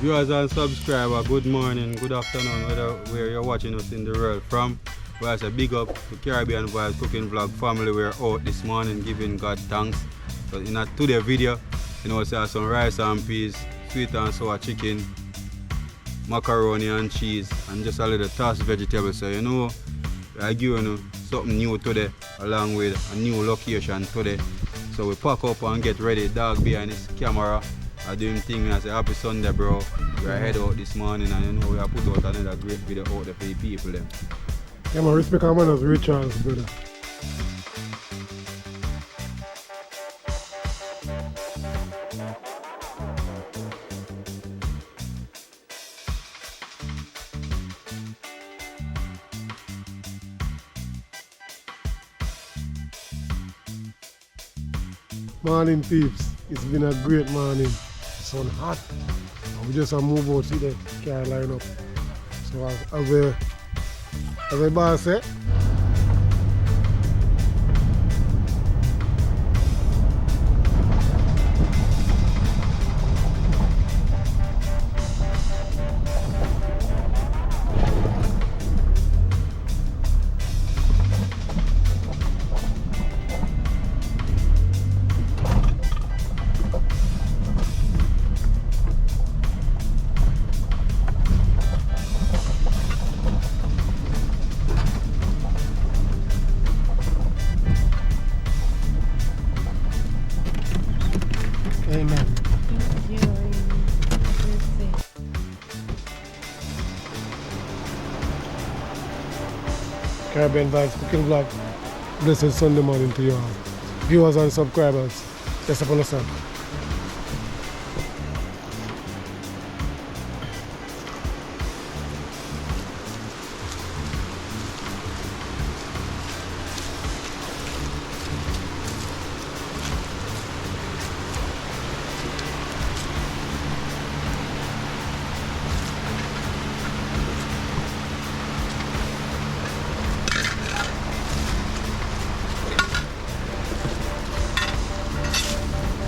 Viewers and subscribers, good morning, good afternoon, where you're watching us in the world from. We have a big up to Caribbean Vibes Cooking Vlog family. We're out this morning giving God thanks. So in today's video, you know, we have some rice and peas, sweet and sour chicken, macaroni and cheese, and just a little tossed vegetable. So you know, I give you something new today, along with a new location today. So we pack up and get ready. Dog behind his camera. I do him thing. I say happy Sunday, bro. We are head out this morning, and you know we have put out another great video out there for the people. Them. Yeah, man, respect our manners, Richards, brother. Morning, peeps. It's been a great morning. Sun hot. And we just move out, see the car line up. So as the boss said, amen. Caribbean Vibes Cooking Vlog. Blessed Sunday morning to you all. Viewers and subscribers. Just upon us.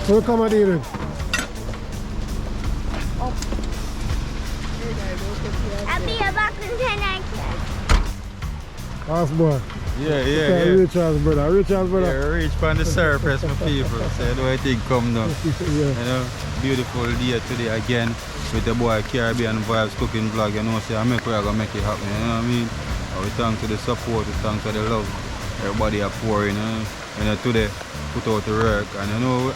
So come on, David. I'll be back in 10 House boy. Yeah. Richards, brother. Yeah, reach from the surface for people. So you know I think come now. Yeah. You know, beautiful day today again with the boy Caribbean Vibes Cooking Vlog. You know, say I make we're gonna make it happen. You know what I mean? And we thanks for the support, we thanks for the love. Everybody are pouring. You know, today put out the work, and you know.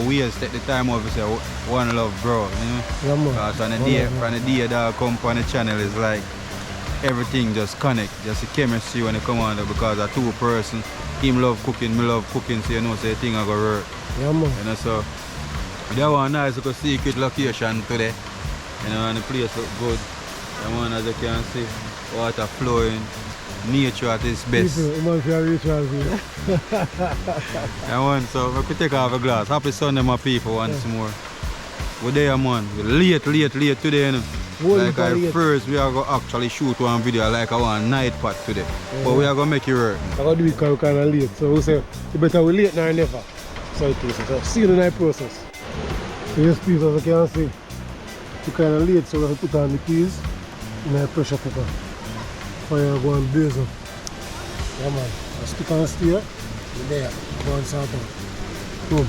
We just take the time off to say one love, bro. You know? Yeah, man. Because from the day that I come on the channel, it's like everything just connect, just the chemistry when they come on there, because a two person, him love cooking, me love cooking, so you know, so the thing I go work. Yeah, man. You know, so that one nice little secret location today. You know, and the place look good. And man, as you can see, water flowing. Nature at its best. People, So we could take off a glass. Happy Sunday, my people, once more. We're there, man. We're late today, you know. Like first, we are going to actually shoot one video like a one night part today. Yeah. But we are going to make it work. I'm going to do it because we're kind of late. So we say, you better we late now or never. So it is. So see you in the night process. So yes, please, as you can see, we're kind of late, so we have to put on the keys in a pressure cooker. Fire go and blaze up. Yeah, man. I stick and stay. You're there. Go and sort out. Boom.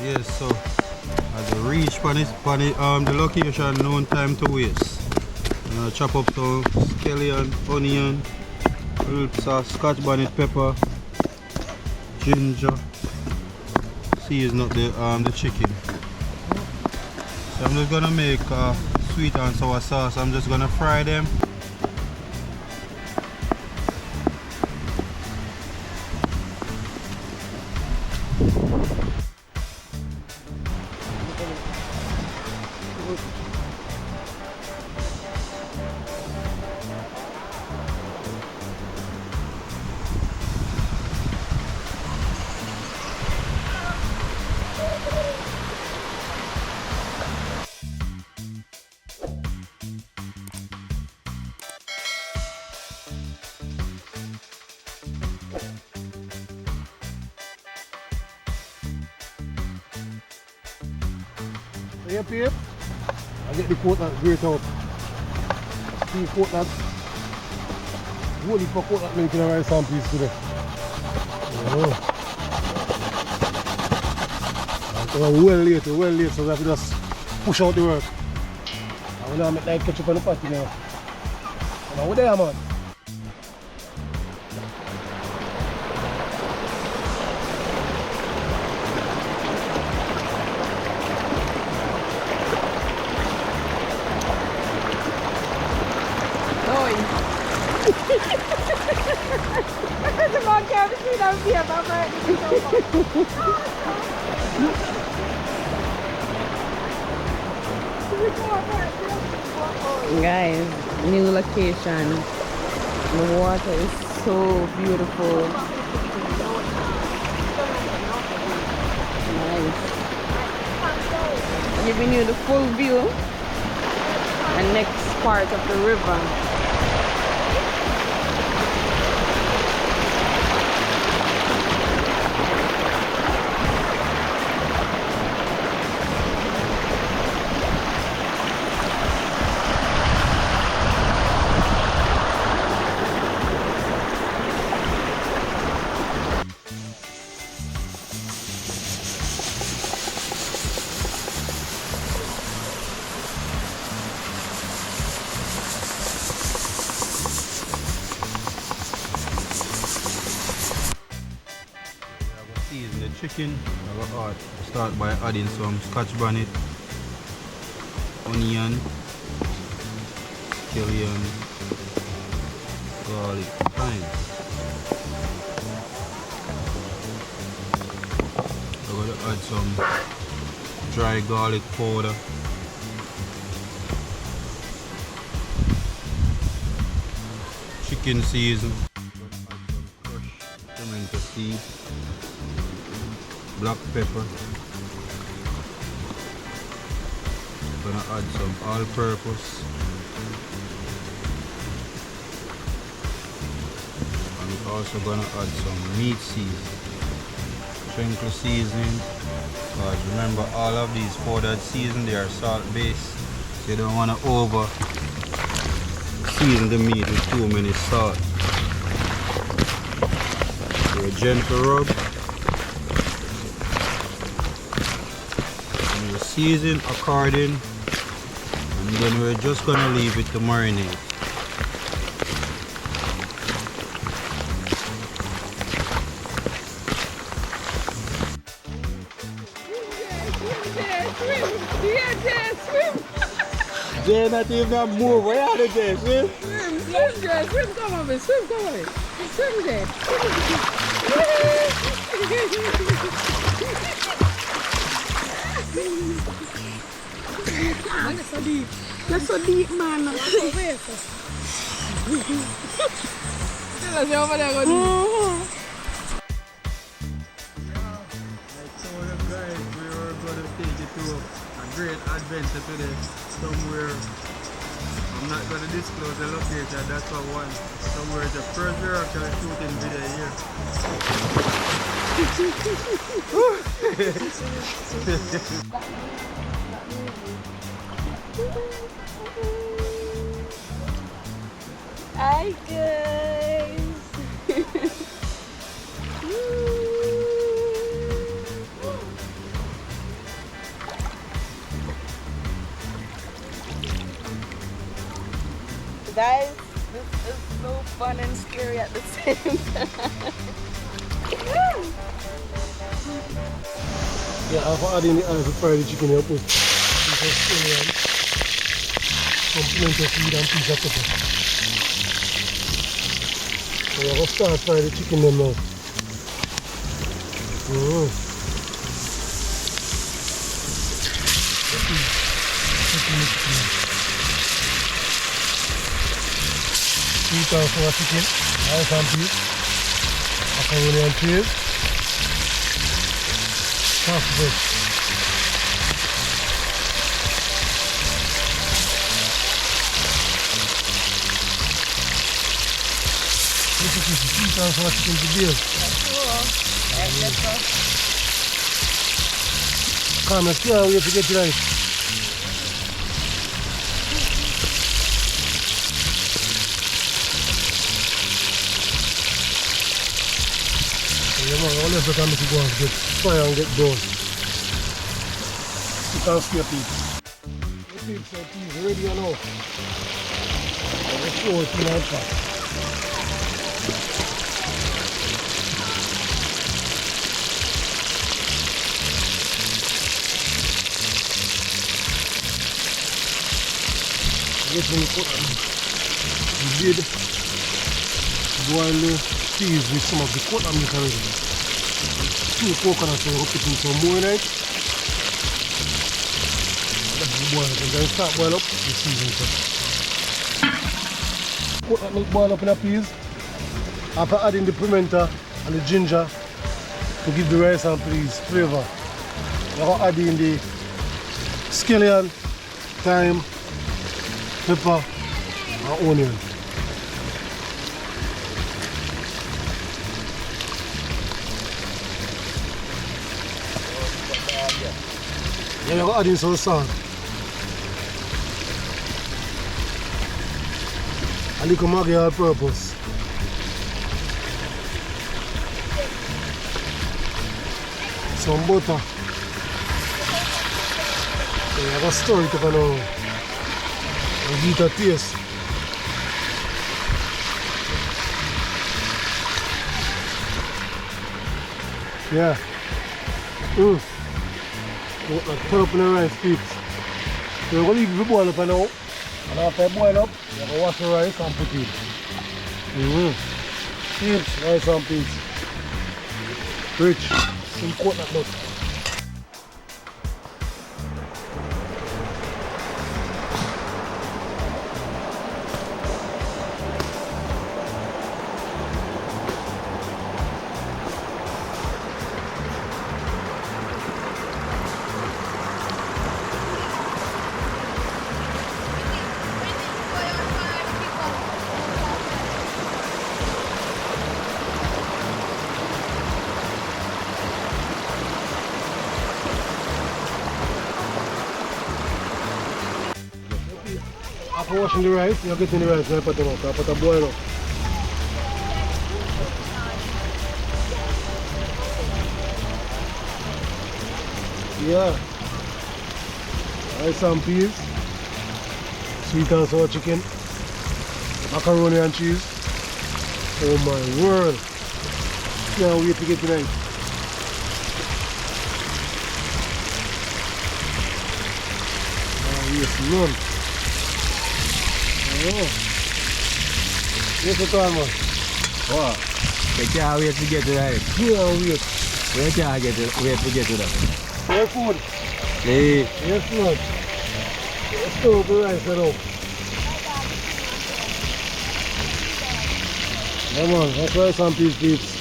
Yes, so as we reach the location, no time to waste. Chop up some scallion, onion, a little scotch bonnet pepper, ginger, season up the chicken. So I'm just gonna make sweet and sour sauce. I'm just gonna fry them. Here, Pete. I get the coconut grate out. See coconut. Holy for coconut milk in a rice and peas today. Oh. Well late, so we have to just push out the work. I will not make like ketchup on the patty now. And over there, man. Guys, new location. The water is so beautiful. Nice. Giving you the full view and next part of the river. Season the chicken. I will start by adding some scotch bonnet, onion, scallion, garlic, thyme. I'm going to add some dry garlic powder, chicken season, crushed pimento seed, black pepper. Gonna add some all-purpose, and we're also gonna add some meat seasoning, sprinkle seasoning. Because remember, all of these powdered seasoning, they are salt based, so you don't want to over season the meat with too many salt. So a gentle rub. Season according, and then we're just gonna leave it to marinate. Jay not even move. Where are they? Swim? Swim, come on, swim, come on. Swim there. Man, that's so deep. That's so deep, man. That's so weird. Tell us over there, go deep. I told you guys we were going to take you to a great adventure today. Somewhere, I'm not going to disclose the location, that's for one. Somewhere the first miracle shooting video here. Hi guys. Guys, this is so fun and scary at the same time. Yeah, I've added in the eyes of fried chicken here, put some pimento seed and piece of pepper. So we're going to start frying the chicken then now. Sweet and sour chicken, rice and peas, macaroni and cheese, sausage. This is the sweet and sour chicken today. Come, let's can't wait to get right. it's better to go and get fire and get done. You can stay peeps. The peeps are ready now. Let's show it in our pot. This one we did boil the peas with some of the coconut milk already. 2 coconuts, so we'll put in some more in it. Let it boil up and then start boil up the season. Coconut milk boil up in the peas. After adding the pimento and the ginger to give the rice and peas flavor. We're going to add in the scallion, thyme, pepper and onion. Then we're going to add in some salt. A little Maggi all purpose. Some butter. Then we're going to stir it up now. And give it a taste. Yeah. Put up in the rice peeps. So we're going to leave it boil up now. And after it boil up, we're going to wash the rice and put it. Peeps, rice and peas. Rich. Some coconut milk. After washing the rice, you're getting the rice and I put them up. I put a boil up. Yeah. Rice and peas, sweet and sour chicken, macaroni and cheese. Oh my word. Can't wait to get tonight. Yes, run. Oh. Yes, it's on, man. Wow. They can't wait to get to that. Can't wait. We can't wait to get to that. Yes, food. Hey. Yes, food. Let's go to the rice now. Come on, let's rice and peas, peeps.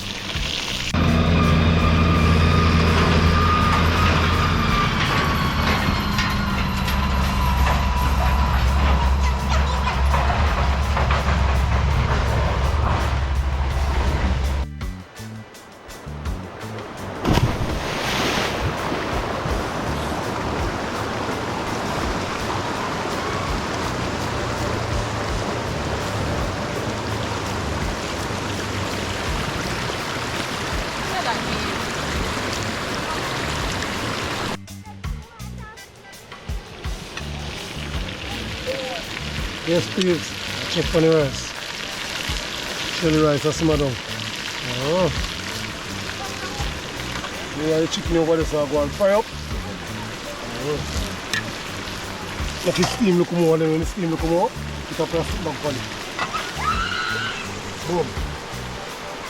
Yes, please. Check for the rice. Chili rice, that's some of them. Oh. You want the chicken over there, so I'll go and fry up. Oh. Let the steam look more, then when the steam look more, put up your foot back on it. Boom.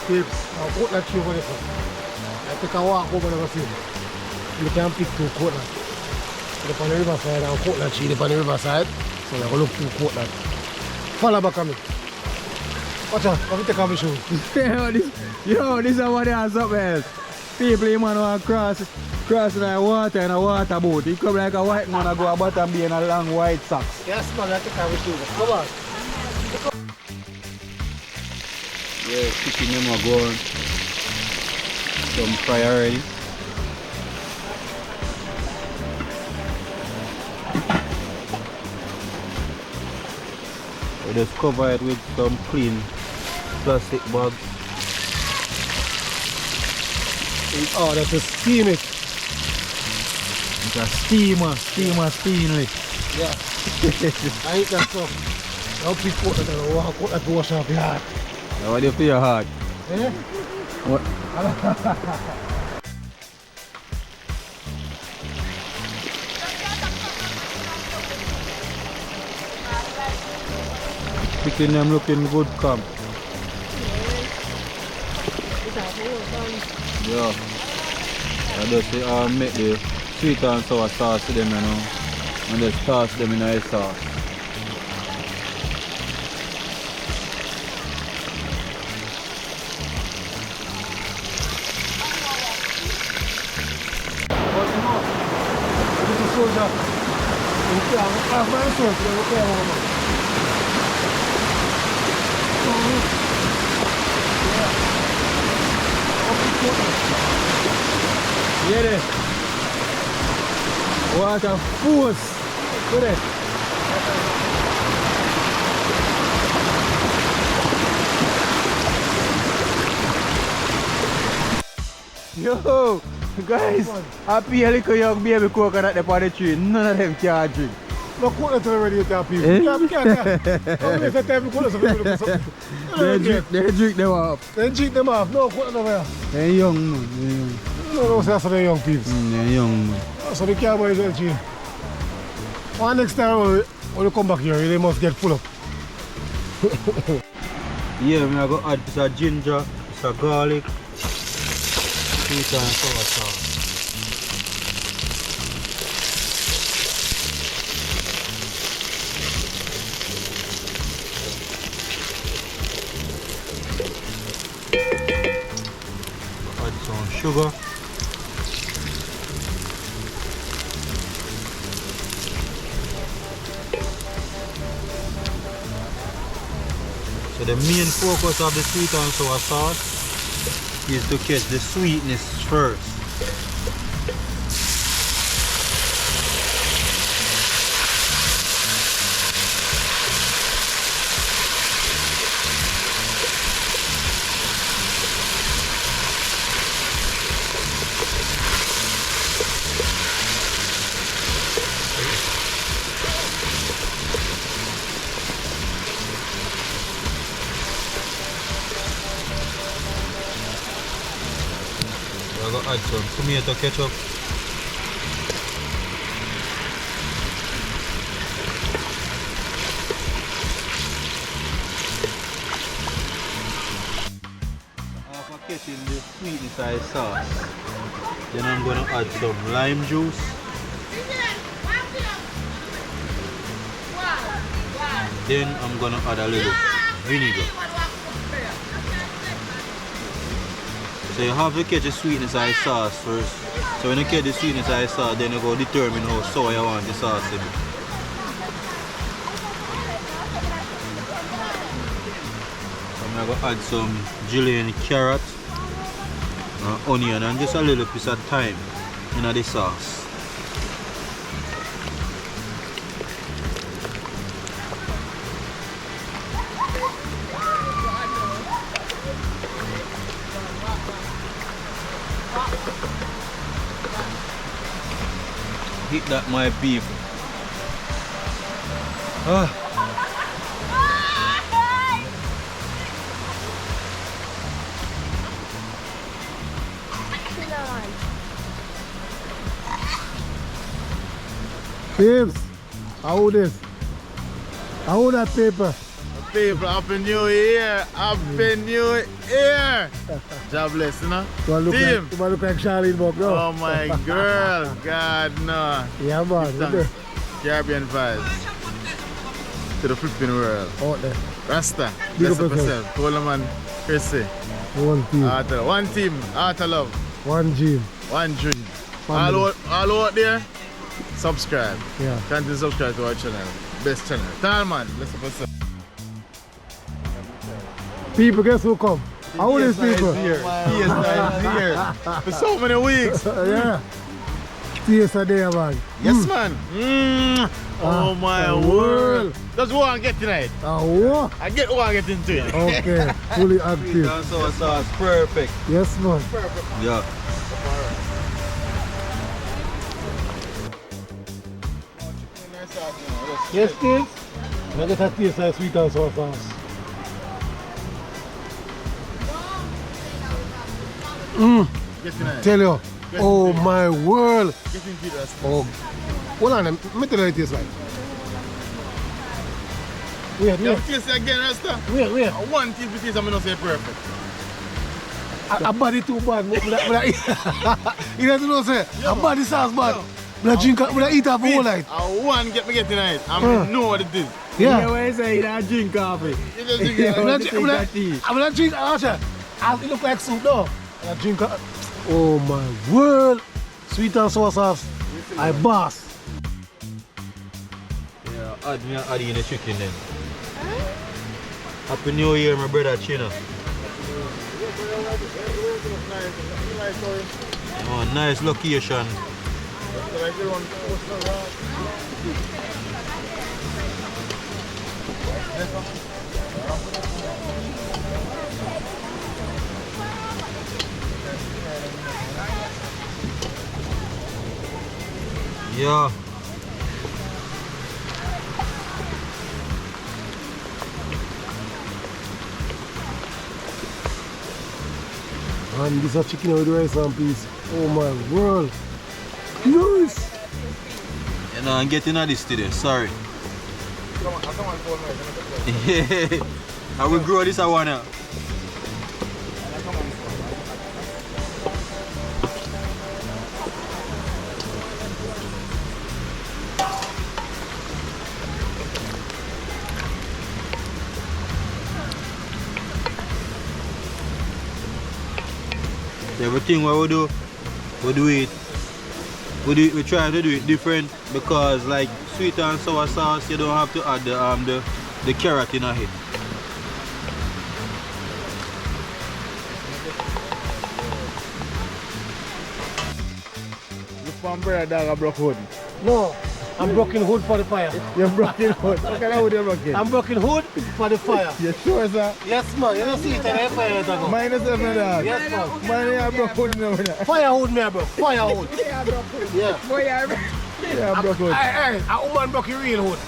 Pips, I'll put that tree over there. I take a walk over there, see. You can pick 2 coconut. Put it on the riverside and coconut tree on the riverside. So I'm going to look to quote that. Follow back at me. Watch out, let me take off my shoes. This is what there's up there. People, you man want to cross the water in a water boat. He come like a white man and go about and be in a long white socks. Yes, man, I take off my shoes. Come on. Yeah, chicken them are going. Some fry already. We just cover it with some clean plastic bags. Oh, that's a steam it. It's a steamer steamly. Yeah. I eat that stuff. I'll pick out that and walk out that wash off your heart. Now what do you feel your heart? Eh? What? Chicken them looking good, come. Yeah. I just make the sweet and sour sauce to them, you know. And just toss them in the sauce. Soldier. Get it? What a force! Look at it. Yo, guys, happy a little young baby coconut up on the tree. None of them can drink. No coconut already you tell people. You can't tell. How many times coconut something? They drink them off. Then cheat them off. No coconut over here. They're young, man. They're young. No, that's for the young people. They're young, man. So they can't buy it cheap. One next time when you come back here, they must get full up. Yeah, I'm going to add some ginger, some garlic, sweet and sour sauce. Add some sugar. So the main focus of the sweet and sour sauce is to catch the sweetness first. I'm going to add some tomato ketchup. After catching the sweetness of the sauce, then I'm going to add some lime juice. And then I'm going to add a little vinegar. So you have to catch the sweetness of the sauce first. So when you catch the sweetness of the sauce, then you go determine how sour you want the sauce to be. So I'm going to add some julienne carrot, onion and just a little piece of thyme in the sauce. Hit that, my people. Babes, how this? How that paper? People, Happy New Year! Happy New Year! God bless, you know? You want to Team! look like Charlene Buck, no? Oh my girl! God, no! Yeah, man. Thanks. Caribbean vibes. To the flipping world. Out there. Rasta, Big bless up up yourself. yourself. Coleman, Chrissy. One team. One team, Art of Love. One gym. One dream. Family. All out there, subscribe. Yeah. Continue to subscribe to our channel. Best channel. Tall man, bless up yourself. People, guess who come? How old is people? He is here. For so many weeks. Yeah. taste of there, man. Yes, man. Oh my world. That's what I get tonight. What? I get what I get into it. Okay, fully Sweet active. and sour sauce, perfect. Yes, man. Yeah. Yes, kids. I get a taste of sweet and sour sauce. Get tonight. Tell you. Oh my world. Get into that. Oh, hold on. Let me tell you how it tastes like. Wait. You taste it again, Rasta? Wait. One taste, taste, I'm going to say perfect. A body too bad. You have to know, say, a body sauce bad. When I eat up whole night. One get me get tonight. I know what it is. Yeah. You always say you don't drink coffee. You just drink it. I'm gonna drink Asha. It look like soup though. I drink. Oh my world! Sweet and sour sauce. I boss. Yeah, add in the chicken then. Happy New Year, my brother Chino. Oh, nice location. Yeah. And this is chicken with rice and peas. Oh my world! Nice! You know, I'm getting at this today, sorry. I will grow this I wanna. Everything what we do it. We try to do it different because like sweet and sour sauce you don't have to add the carrot in it. Look for umbrella dog a broke hood. No, I'm broken hood for the fire. You're broken hood. What kind of hood you're broken? I'm broken hood for the fire. You sure, sir? Yes, man. You don't see it in the fire to go. Mine is a dog. Yes, man. Mine is a broke hood now. Fire hood, me, bro. Fire hood. Yeah. Yeah, broke hood. Hey, a woman broke a real hood.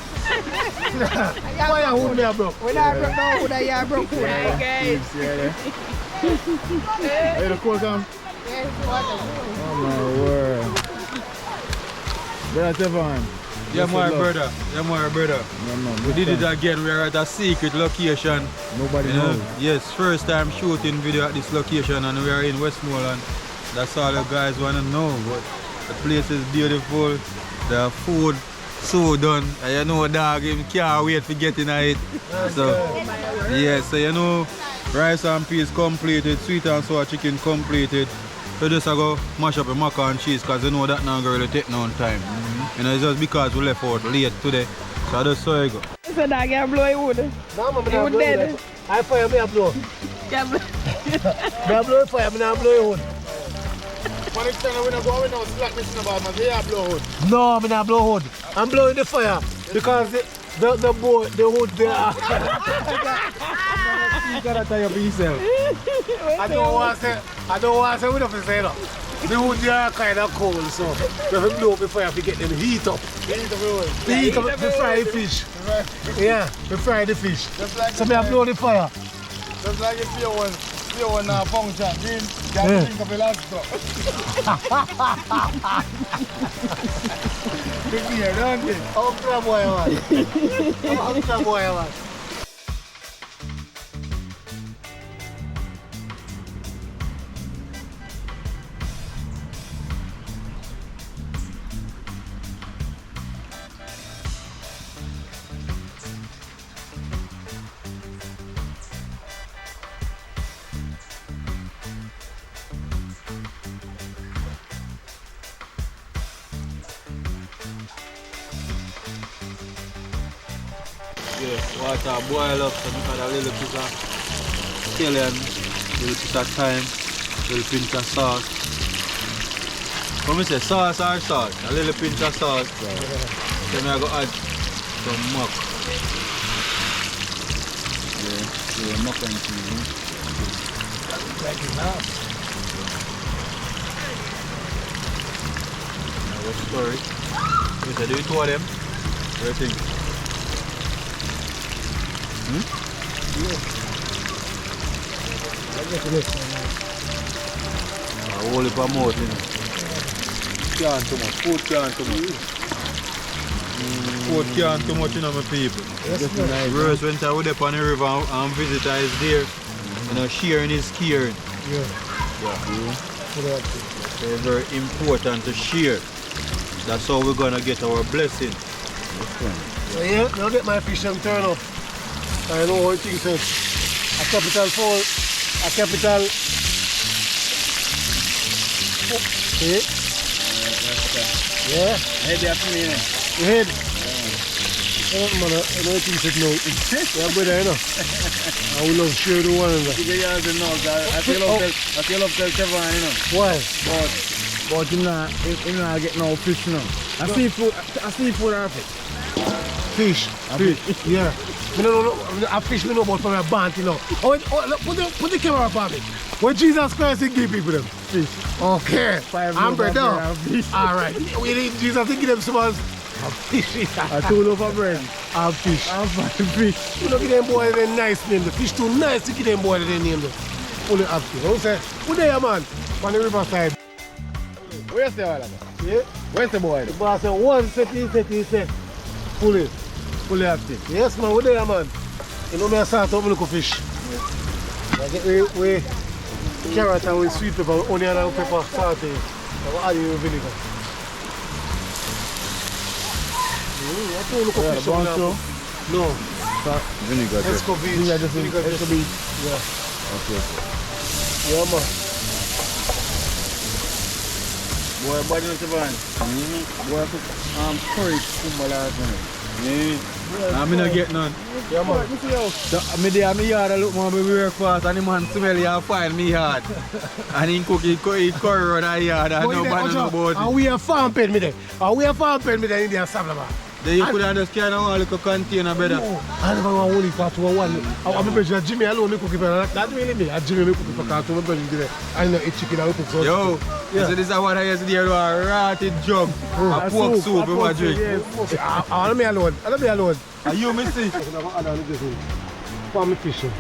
Fire hood, me, bro. When I broke no hood, I broke hood. Hey, guys. Hey, the cold come? Oh my word. Brother Tevon. Yeah, my brother. Yeah, my brother. No, We did it again. We are at a secret location. Nobody You know? knows. Yes, first time shooting video at this location and we are in Westmoreland. That's all the guys want to know. But the place is beautiful. The food so done. And you know dog, him can't wait for getting it. So, yeah, so you know, rice and peas completed, sweet and sour chicken completed. So just go mash up a mac and cheese because you know that not going to really take no time. You know, it's just because we left out late today. So that's how I go. So dog, you blow your wood. No, man, You I'm blow dead. it. I fire me, I blow. You blow. I blow fire, I blow your hood. For next time when I go, we know slack missing about my day, I blow hood. No, I'm not blow hood. I'm blowing the fire because the boy, the hood there. You gotta tell you for yourself. I don't want to say we don't say that. The hood there are kind of cold, so we have to blow up the fire to get them heat up. Heat up to fry the fish. Yeah, to fry the fish. So me I blow the fire. Just like if you want function, then you have to think of the last stuff. Big beer, don't it? Ultra boy, man. Ultra boy, man. Yeah, water boil up, so we add a little bit of scallion, little bit of thyme, little pinch of salt. When we say sauce or salt, a little pinch of sauce. Then I go add some muck. Yeah, muck and cheese. Like it now. Now go stir it. We say do it two of them. What do you think? I get the next one. A whole heap of mouth, you know. Can't too much. Food can't too much. Food can't too much, you know, my people. Yes, Rose went out with up on the river and visitor is there. You know, sharing is caring. Yeah. So it's very important to share. That's how we're gonna get our blessing. So yeah, now get my fish and turn up. I know what thing says. A capital fall, a capital. See? Yeah. Head after me, man. Your head. Oh man, I know what thing said no. Yeah, brother, you know. I will love share the one another. You guys don't know, I feel up tell Kevin, you know. Why? But you not get no fish, you know. I see food or fish. Fish. Fish. Yeah. I don't know. I fish me know about from a band, you know. Oh, look, put the camera up on me. When Jesus Christ he give people them fish. Okay. I'm bread now. Alright. We need Jesus to give them some fish. I told over bread. And fish. I'm fine fish. You know, give them boy a nice name. The fish too nice to give them boy their name. Fully active. What you say? Who there, man? On the riverside. Where's the oil? Yeah? Where's the boy? The boss said one set, he said. Fully active. Yes, man. Who there, man? You know me, I start up look fish. Yes. We carrot and with sweet pepper, onion and pepper, salt. I add in vinegar. I told look fish. No. Vinegar. Escovitch. Yeah. Okay. Yeah, man. Boy, body not van. Boy, curry kumba last minute. Yeah. I'm not get none. Yeah, man. So, me there, me yard I look more me work fast and the man smell you and find me hard. And he cook curry around the yard and nobody know about it. And we have farm pen me there. And we have farm pen me there in the Sablaba. Then you could have just carry one little container, brother. No, I never want to only cartoon one. I'm a person, Jimmy alone, you cook it for that really me. Jimmy me cook it for cartoon, I know eat chicken, I cook so. Yo, yeah. So this is what I used to do, a rotted jug, a pork soup, we drink. I don't be alone, I don't be alone. Are you missing? Farm fishing.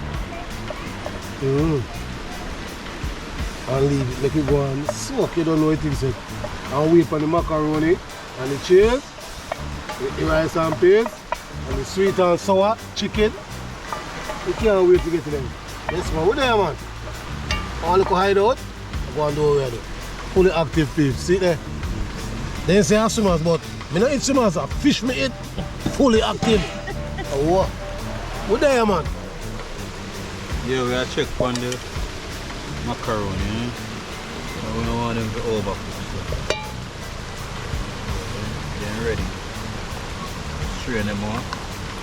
And leave it, make it go and soak, you don't know what it is. And wait for the macaroni and the cheese. The rice and peas and the sweet and sour chicken. You can't wait to get to them. Yes, man. What there, man? All look hideout. I go and do already. Fully active fish. See there? They say have swimmers, but I don't eat swimmers. Fish me eat fully active. What? What there, man? Yeah, we are check on the macaroni. We don't want them to overcook. Getting ready. Train them on.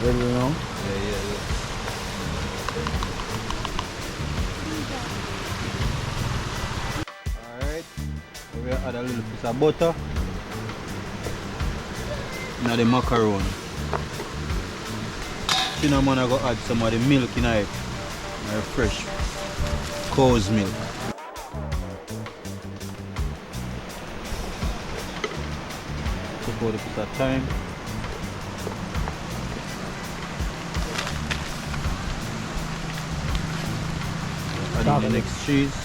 Ready now? Yeah. Alright. We add a little piece of butter. Now the macaroni. Cinnamon I go add some of the milk in it. Fresh cow's milk. Took out a piece of thyme. Adding the next cheese.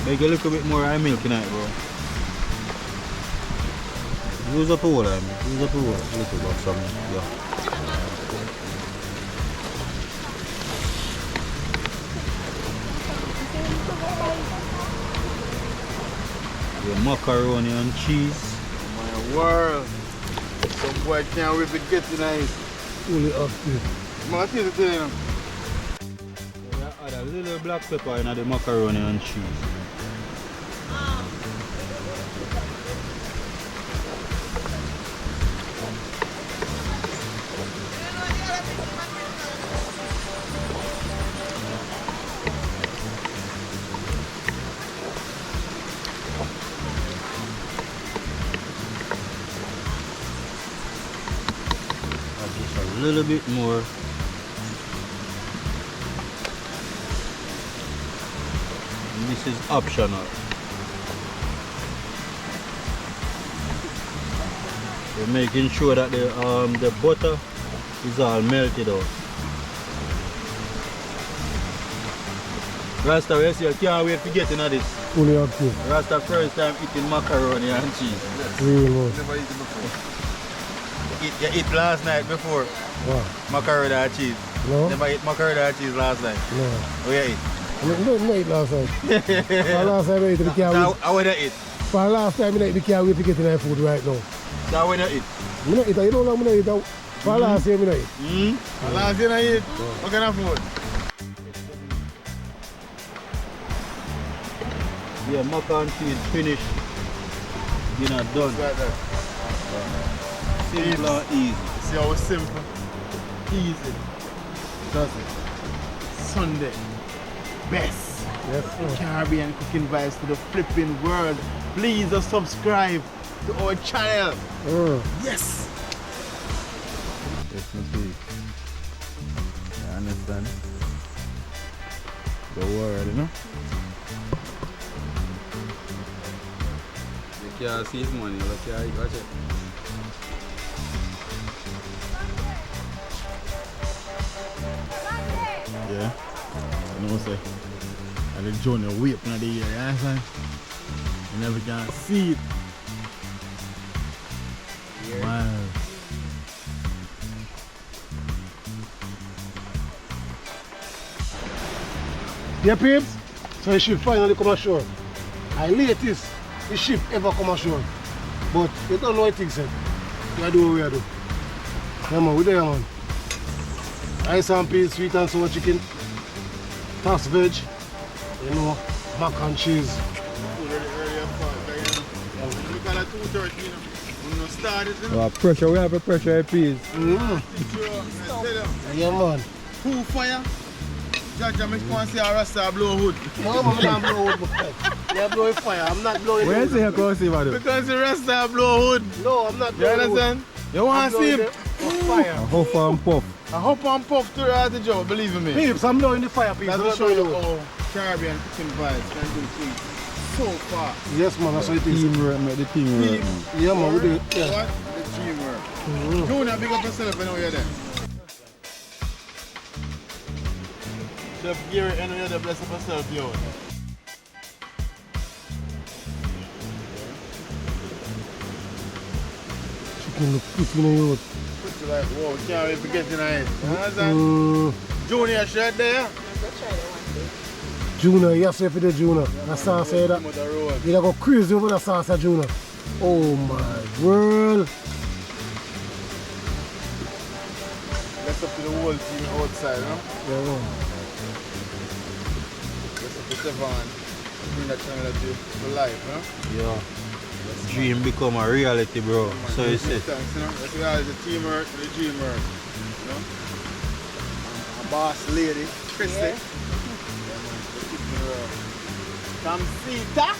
Make a little bit more milk in it, bro. Use up all of it. Use up all. A little bit of some, yeah. The macaroni and cheese. My world. Some boy can't wait to get tonight. Fully active. Man, what is it doing? Add a little black pepper in the macaroni and cheese. little bit more. And this is optional. We're making sure that the butter is all melted out. Rasta, you see, I can't wait to get into this. Fully up to. Rasta first time eating macaroni and cheese. Really good. Never eat it before. You eat last night before Wow. macaroni and cheese. No? Never eat macaroni and cheese last night. No. Oh yeah, eat. No, eat last time. For last time I ate the can't So wait. I would eat. For last time I ate the can't wait to get in that food right now. So I would eat. I don't eat, you know how I eat. For last time I eat. Last thing I eat, what kind of food? Yeah, mac and cheese finished. You know, done. Like that. Simple and easy. See how simple, easy, does it? Sunday, best Yes, sir. Caribbean cooking vibes to the flipping world. Please subscribe to our channel. Yes. Yes, me see. You understand? The word, you know? You can't see his money, you can't watch it. Yeah. You know what I'm saying? And the journey way up in the year, you understand? You never can see it. Wow. Yeah, peeps. So the ship finally come ashore. I latest the ship ever come ashore. But you don't know what things said. We do what we do. Yeah, man, we there, man. Rice and peas, sweet and sour chicken, tossed veg, you know, mac and cheese. Well, pressure, we have a pressure peas. Yeah, man. Who fire? Judge, I want to see a Rasta blow hood. No, man, I'm not blowing wood. You're blowing fire. I'm not blowing Where wood. is he going to see about it? Because the Rasta blow hood. No, I'm not You blowing wood. understand? You I'm want to see blowing him? the fire. Huff and puff. I hope I'm puffed to the job, believe me. Peeps, I'm blowing the fire, peeps. That's I'm to not show blowing you the wood. how Caribbean cooking vibes can do things so far. Yes, man, that's what it is. Teamwork, make the teamwork. Team. Yeah, man, we do it. Yeah. What? The teamwork. Junior, big up yourself when you're there. Chef Gary, and you're there, bless up yourself, yo. Chicken look pretty in the Put you like, whoa, can't wait to get in it. You understand? Junior, shirt there. Junior, yes, if it is Junior. That sauce say that. With the road. You go crazy over that sauce, Junior. Oh my word. That's up to the whole team outside, you know? Yeah, man. That's up to Stefan. Bring that channel to life, you know? Yeah. Dream become a reality, bro. So you say. Thanks, you know? That's why the teamwork, the dreamwork. You know? A boss lady, Chrissy. Yeah. Come see that.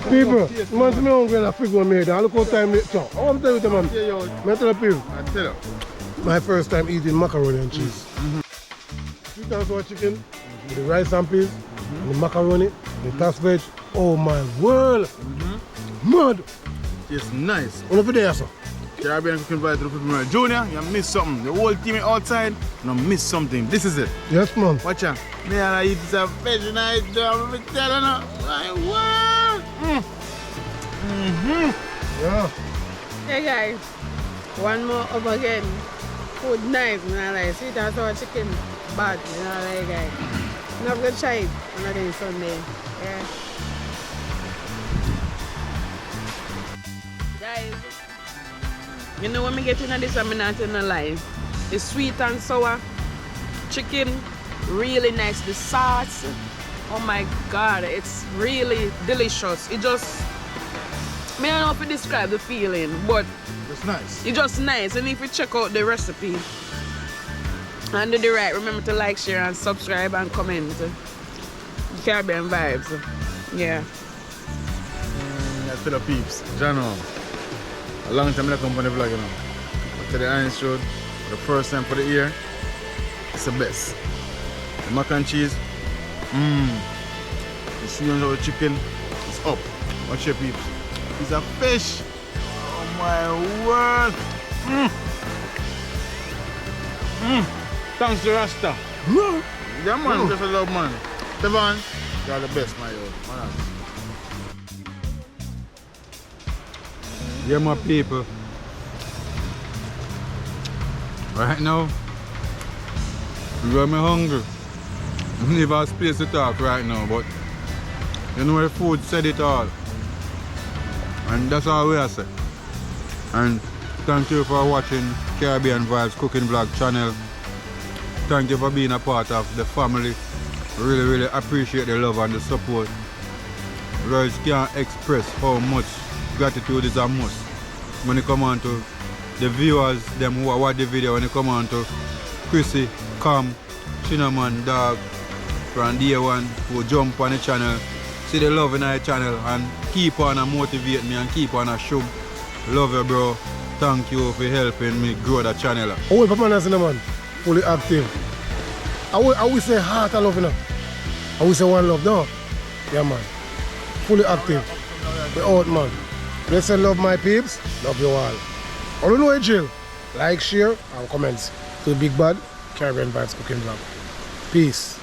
People, man, I'm hungry and I figure one made. Look how time it took. I want to tell you, man. Yeah, yo. I tell you, people. I tell you. My first time eating macaroni and cheese. Sweet and sour chicken, with the rice and peas, and the macaroni, the tossed veg. Oh my word! Mad! It's nice. What for there, sir? Caribbean cooking vibes to the people right. Junior, you missed something. The whole team outside, you missed something. This is it. Yes, man. Watch out. Me and I eat some veg and I don't be telling her. Like, what? Yeah. Hey guys, one more up again. Food nice, man. I like sweet and sour chicken, bad, you know, like guys. I'm not gonna try it on a Sunday. Yeah. Guys, you know when we get into this, I'm not in a lie. It's sweet and sour chicken, really nice. The sauce, oh my god, it's really delicious. It just, I don't know if to describe the feeling, but It's nice. it's just nice. And if you check out the recipe and do the right, remember to like, share and subscribe and comment. Caribbean vibes. Yeah. To the peeps, Jano. A long time I come on the vlog, you know. But to the honest truth, the first time for the year, it's the best. The mac and cheese, the sweetness of the chicken is up. Watch your peeps. It's a fish. Oh my word. Thanks to Rasta. Yeah man, just a love man. Devon, you're the best, my yo. Man. Yeah, my people. Right now, I'm hungry. I don't even have space to talk right now, but you know the food said it all. And that's all we are say. And thank you for watching Caribbean Vibes Cooking Vlog channel. Thank you for being a part of the family. Really appreciate the love and the support. Words can't express how much gratitude is a must. When you come on to the viewers, them who watch the video, when you come on to Chrissy, Cam, Cinnamon, Dog, from day one who jump on the channel, see the love in our channel and keep on and motivate me and keep on a show. Love you, bro. Thank you for helping me grow the channel. Oh, Papa and Cinnamon, fully active. I will say heart of love, you know. I will say one love, no? Yeah, man. Fully active. The old man. Let's say love my peeps, love you all. I don't know, Jill. Like, share, and comments. To the Big Bad Caribbean Vibes Cooking Vlog. Peace.